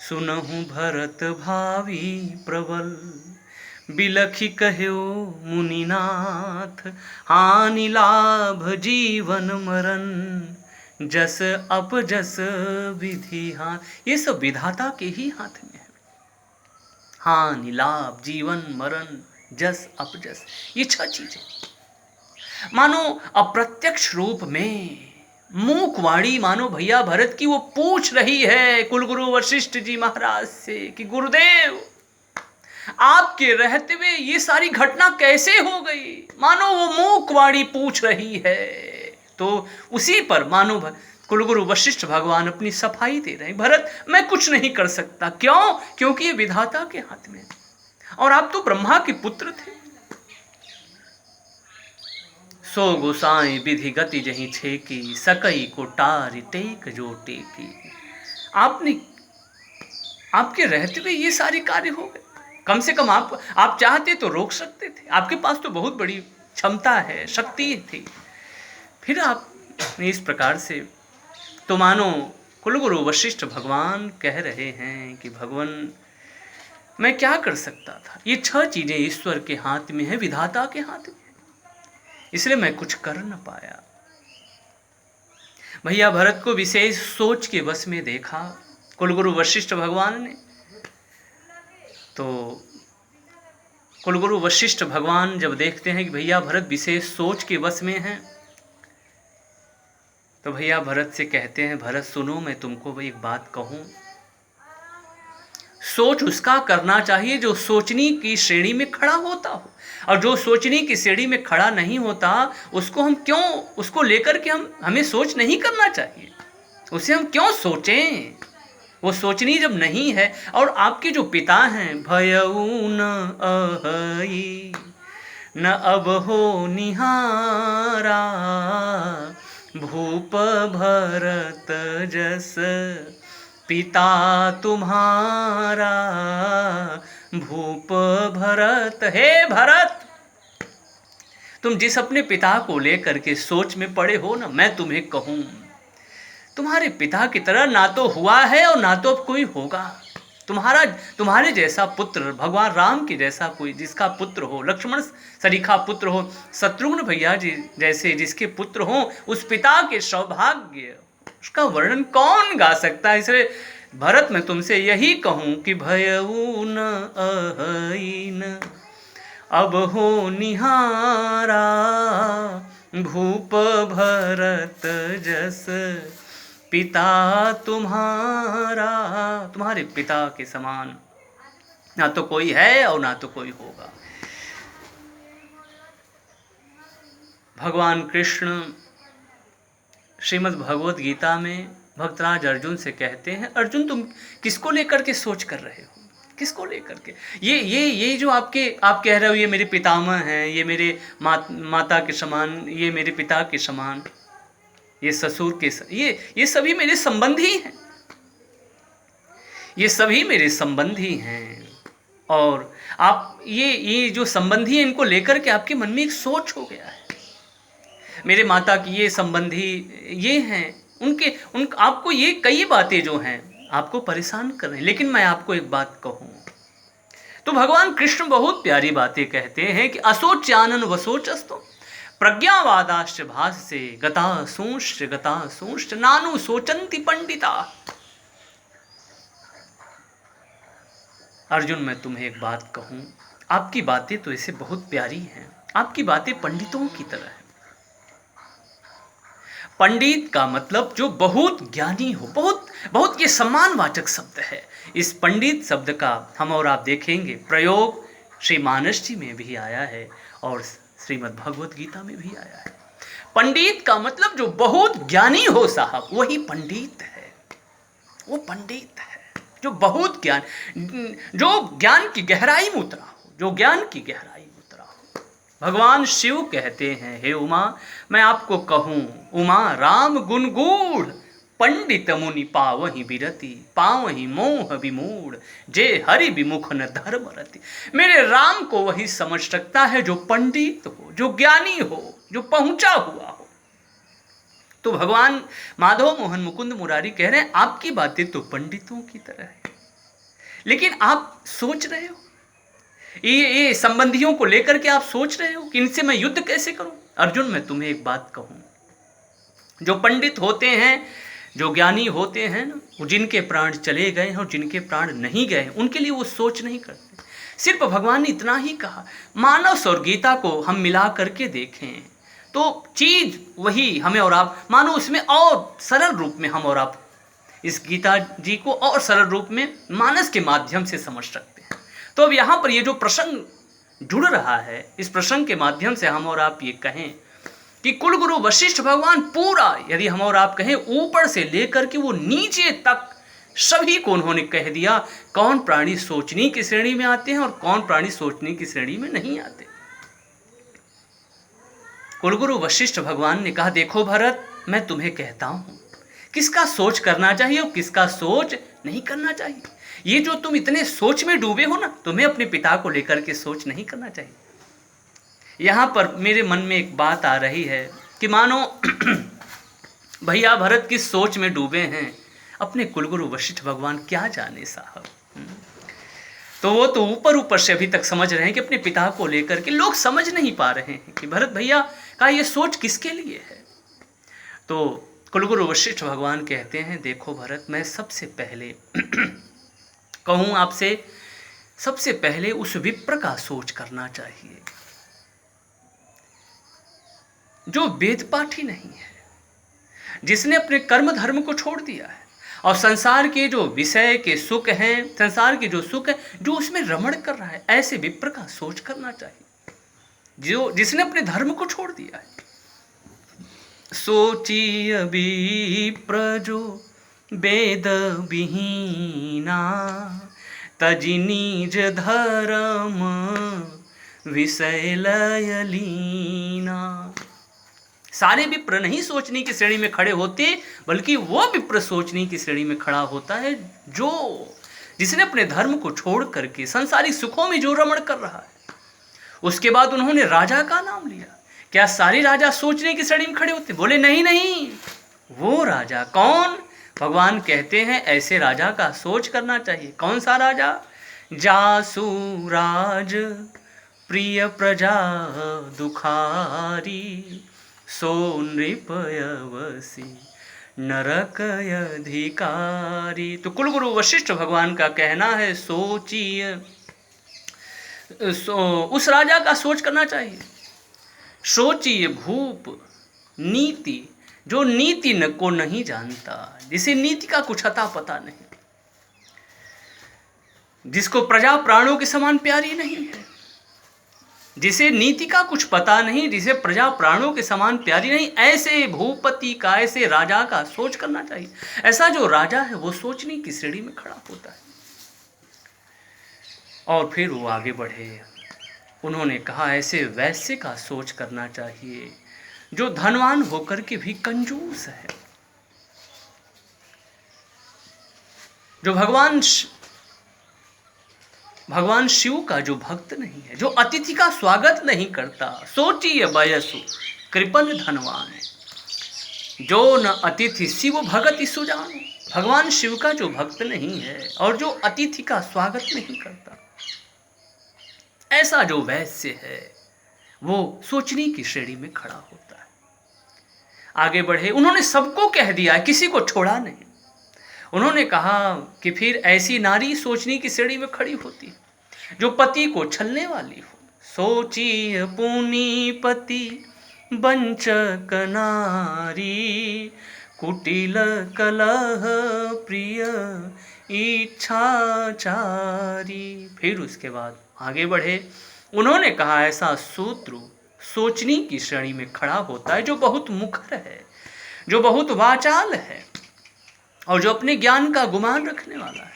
सुनहु भरत भावी प्रबल, बिलखी कहयो मुनिनाथ, हानि लाभ जीवन मरण, जस अपजस विधि हाथ। ये सब विधाता के ही हाथ में है। हानि लाभ जीवन मरण जस अपजस, ये 6 चीजें मानो अप्रत्यक्ष रूप में मूकवाणी मानो भैया भरत की वो पूछ रही है कुलगुरु वशिष्ठ जी महाराज से कि गुरुदेव, आपके रहते हुए ये सारी घटना कैसे हो गई। मानो वो मूकवाणी पूछ रही है। तो उसी पर मानो कुलगुरु वशिष्ठ भगवान अपनी सफाई दे रहे हैं। भरत, मैं कुछ नहीं कर सकता। क्यों? क्योंकि ये विधाता के हाथ में है, और आप तो ब्रह्मा के पुत्र थे। सो गोसाई विधि गति जही छेकी, सकई को टारी टेक जो टेकी। आपने, आपके रहते हुए ये सारे कार्य हो गए। कम से कम आप चाहते तो रोक सकते थे। आपके पास तो बहुत बड़ी क्षमता है, शक्ति थी, फिर आप इस प्रकार से। तो मानो कुलगुरु वशिष्ठ भगवान कह रहे हैं कि भगवान, मैं क्या कर सकता था। ये 6 चीजें ईश्वर के हाथ में है, विधाता के हाथ में है, इसलिए मैं कुछ कर न पाया। भैया भरत को विशेष सोच के वश में देखा कुलगुरु वशिष्ठ भगवान ने। तो कुलगुरु वशिष्ठ भगवान जब देखते हैं कि भैया भरत विशेष सोच के वश में हैं, तो भैया भरत से कहते हैं, भरत सुनो मैं तुमको एक बात कहूं, सोच उसका करना चाहिए जो सोचने की श्रेणी में खड़ा होता हो, और जो सोचने की श्रेणी में खड़ा नहीं होता उसको हम क्यों, उसको लेकर के हमें सोच नहीं करना चाहिए, उसे हम क्यों सोचें। वो सोचनी जब नहीं है। और आपके जो पिता हैं, भयऊ न अहई न अब हो निहारा, भूप भरत जस पिता तुम्हारा, भूप भरत। हे भरत, तुम जिस अपने पिता को लेकर के सोच में पड़े हो ना, मैं तुम्हें कहूं, तुम्हारे पिता की तरह ना तो हुआ है और ना तो अब कोई होगा। तुम्हारे जैसा पुत्र, भगवान राम के जैसा कोई जिसका पुत्र हो, लक्ष्मण सरीखा पुत्र हो, शत्रुघ्न भैया जी जैसे जिसके पुत्र हो, उस पिता के सौभाग्य उसका वर्णन कौन गा सकता है। इसलिए भरत मैं तुमसे यही कहूं कि भयऊ न अहई न अब हो निहारा, भूप भरत जस पिता तुम्हारा। तुम्हारे पिता के समान ना तो कोई है और ना तो कोई होगा। भगवान कृष्ण श्रीमद् भगवत गीता में भक्तराज अर्जुन से कहते हैं, अर्जुन तुम किसको लेकर के सोच कर रहे हो, किसको लेकर के? ये जो आप कह रहे हो ये मेरे पितामह हैं, ये मेरे माता के समान, ये मेरे पिता के समान, ये ससुर के ये सभी मेरे संबंधी हैं, ये सभी मेरे संबंधी हैं। और आप ये जो संबंधी हैं इनको लेकर के आपके मन में एक सोच हो गया है। मेरे माता की ये संबंधी ये हैं, आपको ये कई बातें जो हैं आपको परेशान कर रहे हैं। लेकिन मैं आपको एक बात कहूं तो भगवान कृष्ण बहुत प्यारी बातें कहते हैं कि असोच्यानन वसोचस्तु प्रज्ञावादाश्च भाष्ये गता सूंश्च नानु सोचन्ति पंडिता। अर्जुन मैं तुम्हें एक बात कहूं, आपकी बातें तो ऐसे बहुत प्यारी हैं, आपकी बातें पंडितों की तरह है। पंडित का मतलब जो बहुत ज्ञानी हो, बहुत ये सम्मानवाचक शब्द है। इस पंडित शब्द का हम और आप देखेंगे प्रयोग श्री मानस जी में भी आया है और श्रीमद् भगवत गीता में भी आया है। पंडित का मतलब जो बहुत ज्ञानी हो साहब, वही पंडित है। वो पंडित है जो बहुत जो ज्ञान की गहराई में उतरा हो, जो ज्ञान की गहराई में उतरा हो। भगवान शिव कहते हैं, हे उमा मैं आपको कहूं, उमा राम गुण गूढ़ पंडित मुनि पावहि बिरति, पावहि मोह विमूढ़, जे हरि विमुख न धर्म रति। मेरे राम को वही समझ सकता है जो पंडित हो, जो ज्ञानी हो, जो पहुंचा हुआ हो। तो भगवान माधव मोहन मुकुंद मुरारी कह रहे हैं आपकी बातें तो पंडितों की तरह है, लेकिन आप सोच रहे हो ये संबंधियों को लेकर के आप सोच रहे हो कि इनसे मैं युद्ध कैसे करूं। अर्जुन मैं तुम्हें एक बात कहूं, जो पंडित होते हैं, जो ज्ञानी होते हैं ना, वो जिनके प्राण चले गए हैं और जिनके प्राण नहीं गए हैं उनके लिए वो सोच नहीं करते। सिर्फ भगवान ने इतना ही कहा। मानस और गीता को हम मिला करके देखें तो चीज वही हमें और आप, मानो उसमें और सरल रूप में हम और आप इस गीता जी को और सरल रूप में मानस के माध्यम से समझ सकते हैं। तो अब यहाँ पर ये जो प्रसंग जुड़ रहा है, इस प्रसंग के माध्यम से हम और आप ये कहें कि कुलगुरु वशिष्ठ भगवान पूरा, यदि हम और आप कहें ऊपर से लेकर के वो नीचे तक सभी को उन्होंने कह दिया कौन प्राणी सोचने की श्रेणी में आते हैं और कौन प्राणी सोचने की श्रेणी में नहीं आते। कुलगुरु वशिष्ठ भगवान ने कहा, देखो भरत मैं तुम्हें कहता हूं किसका सोच करना चाहिए और किसका सोच नहीं करना चाहिए। ये जो तुम इतने सोच में डूबे हो ना, तुम्हें अपने पिता को लेकर के सोच नहीं करना चाहिए। यहाँ पर मेरे मन में एक बात आ रही है कि मानो भैया भरत की सोच में डूबे हैं, अपने कुलगुरु वशिष्ठ भगवान क्या जाने साहब। तो वो तो ऊपर ऊपर से अभी तक समझ रहे हैं कि अपने पिता को लेकर के, लोग समझ नहीं पा रहे हैं कि भरत भैया का ये सोच किसके लिए है। तो कुलगुरु वशिष्ठ भगवान कहते हैं, देखो भरत, मैं सबसे पहले कहूँ आपसे, सबसे पहले उस विप्र का सोच करना चाहिए जो वेद पाठी नहीं है, जिसने अपने कर्म धर्म को छोड़ दिया है और संसार के जो विषय के सुख हैं, संसार के जो सुख है, जो उसमें रमण कर रहा है, ऐसे विप्र का सोच करना चाहिए जो जिसने अपने धर्म को छोड़ दिया है। सोचिय विप्र जो वेद विहीना, तजि निज धर्म विषय लय लीना। सारे विप्र नहीं सोचने की श्रेणी में खड़े होते, बल्कि वो विप्र सोचने की श्रेणी में खड़ा होता है जो जिसने अपने धर्म को छोड़ करके संसारी सुखों में जो रमण कर रहा है। उसके बाद उन्होंने राजा का नाम लिया। क्या सारे राजा सोचने की श्रेणी में खड़े होते? बोले नहीं नहीं, वो राजा कौन? भगवान कहते हैं ऐसे राजा का सोच करना चाहिए। कौन सा राजा? जासु राज प्रिय प्रजा दुखारी, सो नृपयवसी नरक अधिकारी। तो कुलगुरु वशिष्ठ भगवान का कहना है, सोचिए, उस राजा का सोच करना चाहिए। सोचिए भूप नीति, जो नीति न को नहीं जानता, जिसे नीति का कुछ अता पता नहीं, जिसको प्रजा प्राणों के समान प्यारी नहीं है, जिसे नीति का कुछ पता नहीं, जिसे प्रजा प्राणों के समान प्यारी नहीं, ऐसे भूपति का, ऐसे राजा का सोच करना चाहिए। ऐसा जो राजा है वो सोचने की श्रेणी में खड़ा होता है। और फिर वो आगे बढ़े, उन्होंने कहा ऐसे वैश्य का सोच करना चाहिए जो धनवान होकर के भी कंजूस है, जो भगवान शिव का जो भक्त नहीं है, जो अतिथि का स्वागत नहीं करता। सोचिए वयसु कृपन धनवान, जो न अतिथि शिव भगति सुजानो। भगवान शिव का जो भक्त नहीं है और जो अतिथि का स्वागत नहीं करता, ऐसा जो वैश्य है वो सोचने की श्रेणी में खड़ा होता है। आगे बढ़े, उन्होंने सबको कह दिया, किसी को छोड़ा नहीं। उन्होंने कहा कि फिर ऐसी नारी सोचने की श्रेणी में खड़ी होती है जो पति को छलने वाली हो। सोची पुनी पति वंचक नारी, कुटिल कलह प्रिय इच्छाचारी। फिर उसके बाद आगे बढ़े, उन्होंने कहा ऐसा शूद्र सोचने की श्रेणी में खड़ा होता है जो बहुत मुखर है, जो बहुत वाचाल है और जो अपने ज्ञान का गुमान रखने वाला है।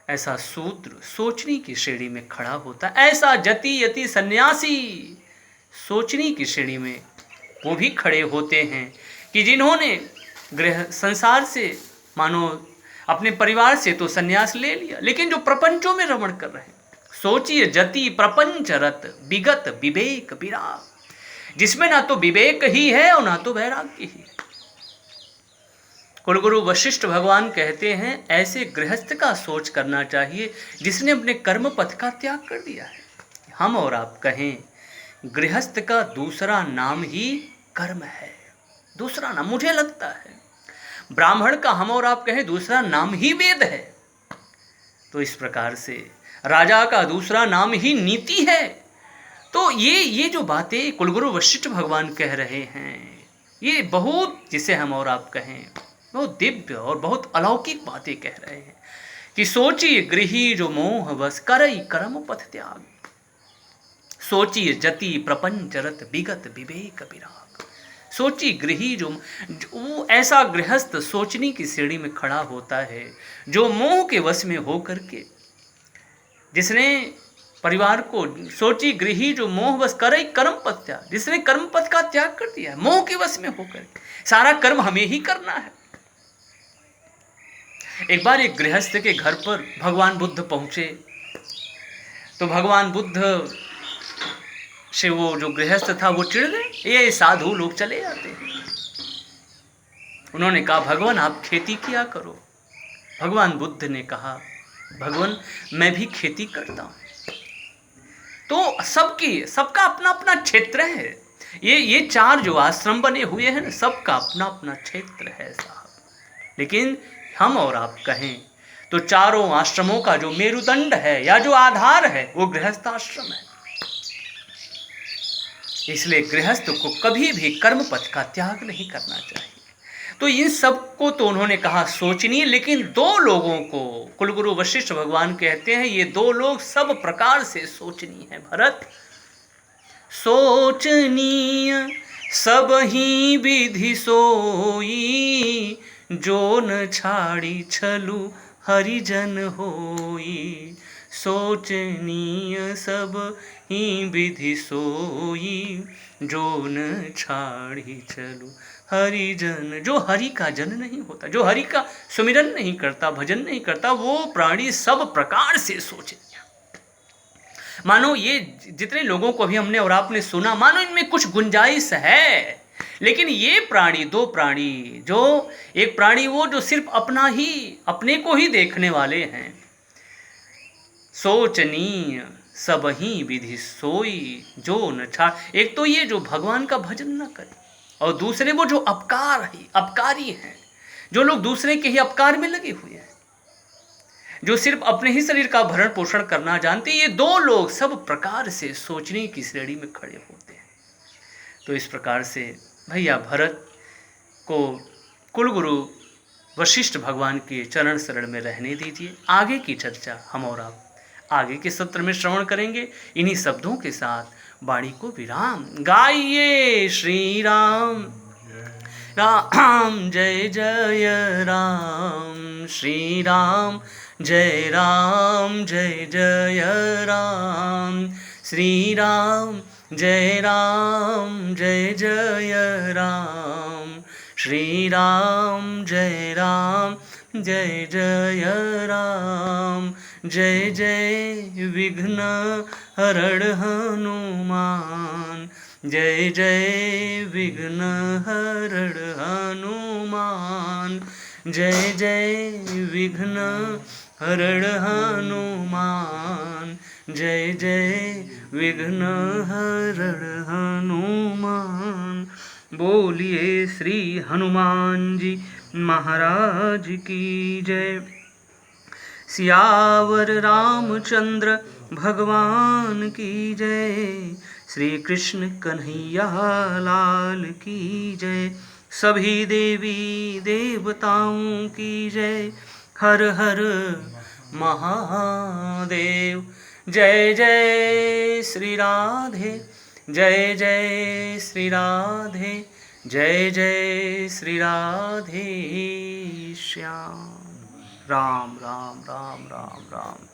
ऐसा शूद्र सोचने की श्रेणी में खड़ा होता है। ऐसा जति यति सन्यासी सोचने की श्रेणी में वो भी खड़े होते हैं कि जिन्होंने गृह संसार से, मानो अपने परिवार से तो संन्यास ले लिया, लेकिन जो प्रपंचों में रमण कर रहे हैं। सोचिए जति प्रपंच रत विगत विवेक विराग, जिसमें ना तो विवेक ही है और ना तो वैराग्य ही है। कुलगुरु वशिष्ठ भगवान कहते हैं ऐसे गृहस्थ का सोच करना चाहिए जिसने अपने कर्म पथ का त्याग कर दिया है। हम और आप कहें, गृहस्थ का दूसरा नाम ही कर्म है, दूसरा नाम मुझे लगता है। ब्राह्मण का हम और आप कहें दूसरा नाम ही वेद है। तो इस प्रकार से राजा का दूसरा नाम ही नीति है। तो ये जो बातें कुलगुरु वशिष्ठ भगवान कह रहे हैं, ये बहुत, जिसे हम और आप कहें, बहुत दिव्य और बहुत अलौकिक बातें कह रहे हैं कि सोचिए गृही जो मोह बस करई कर्म पथ त्याग, सोचिए जति प्रपंच रत विगत विवेक विराग। सोचिए गृही जो वो ऐसा गृहस्थ सोचने की श्रेणी में खड़ा होता है जो मोह के वश में हो करके, जिसने परिवार को, सोची गृही जो मोह बस करे कर्म पथ त्याग, जिसने कर्म पथ का त्याग कर दिया है मोह के वश में होकर, सारा कर्म हमें ही करना है। एक बार एक गृहस्थ के घर पर भगवान बुद्ध पहुंचे, तो भगवान बुद्ध से वो जो गृहस्थ था वो चिढ़ गए, ये साधु लोग चले जाते हैं। उन्होंने कहा भगवान आप खेती किया करो। भगवान बुद्ध ने कहा भगवान मैं भी खेती करता हूं। तो सबका अपना अपना क्षेत्र है, ये 4 जो आश्रम बने हुए हैं ना, सबका अपना अपना क्षेत्र है साहब। लेकिन हम और आप कहें तो चारों आश्रमों का जो मेरुदंड है या जो आधार है वो गृहस्थ आश्रम है। इसलिए गृहस्थ को कभी भी कर्म पथ का त्याग नहीं करना चाहिए। तो इन सबको तो उन्होंने कहा सोचनीय, लेकिन 2 लोगों को कुलगुरु वशिष्ठ भगवान कहते हैं ये 2 लोग सब प्रकार से सोचनीय है भरत। सोचनीय सब ही विधि सोई, जो न छाड़ी छलु हरिजन होई। सोचनीय सब ही विधि सोई, जो न छाड़ी छलु हरिजन। जो हरि का जन नहीं होता, जो हरि का सुमिरन नहीं करता, भजन नहीं करता, वो प्राणी सब प्रकार से सोचे। मानो ये जितने लोगों को भी हमने और आपने सुना, मानो इनमें कुछ गुंजाइश है, लेकिन ये प्राणी 2 प्राणी, जो एक प्राणी वो जो सिर्फ अपने को ही देखने वाले हैं। सोचनीय सब ही विधि सोई, जो न छाड़। एक तो ये जो भगवान का भजन न करे, और दूसरे वो जो अपकारी हैं, जो लोग दूसरे के ही अपकार में लगे हुए हैं, जो सिर्फ अपने ही शरीर का भरण पोषण करना जानते। ये 2 लोग सब प्रकार से सोचने की श्रेणी में खड़े होते हैं। तो इस प्रकार से भैया भरत को कुलगुरु वशिष्ठ भगवान के चरण शरण में रहने दीजिए। आगे की चर्चा हम और आप आगे के सत्र में श्रवण करेंगे। इन्हीं शब्दों के साथ वाणी को विराम। गाइए श्री राम राम जय जय राम, श्री राम जय राम जय जय राम, श्री राम जय जय राम, श्री राम जय जय राम। जय जय विघ्न हरण हनुमान, जय जय विघ्न हरण हनुमान, जय जय विघ्न हरण हनुमान, जय जय विघ्न हरण हनुमान। बोलिए श्री हनुमान जी महाराज की जय। सियावर रामचंद्र भगवान की जय। श्री कृष्ण कन्हैया लाल की जय। सभी देवी देवताओं की जय। हर हर महादेव। जय जय श्री राधे, जय जय श्री राधे, जय जय श्री राधे श्याम। राम राम राम राम राम।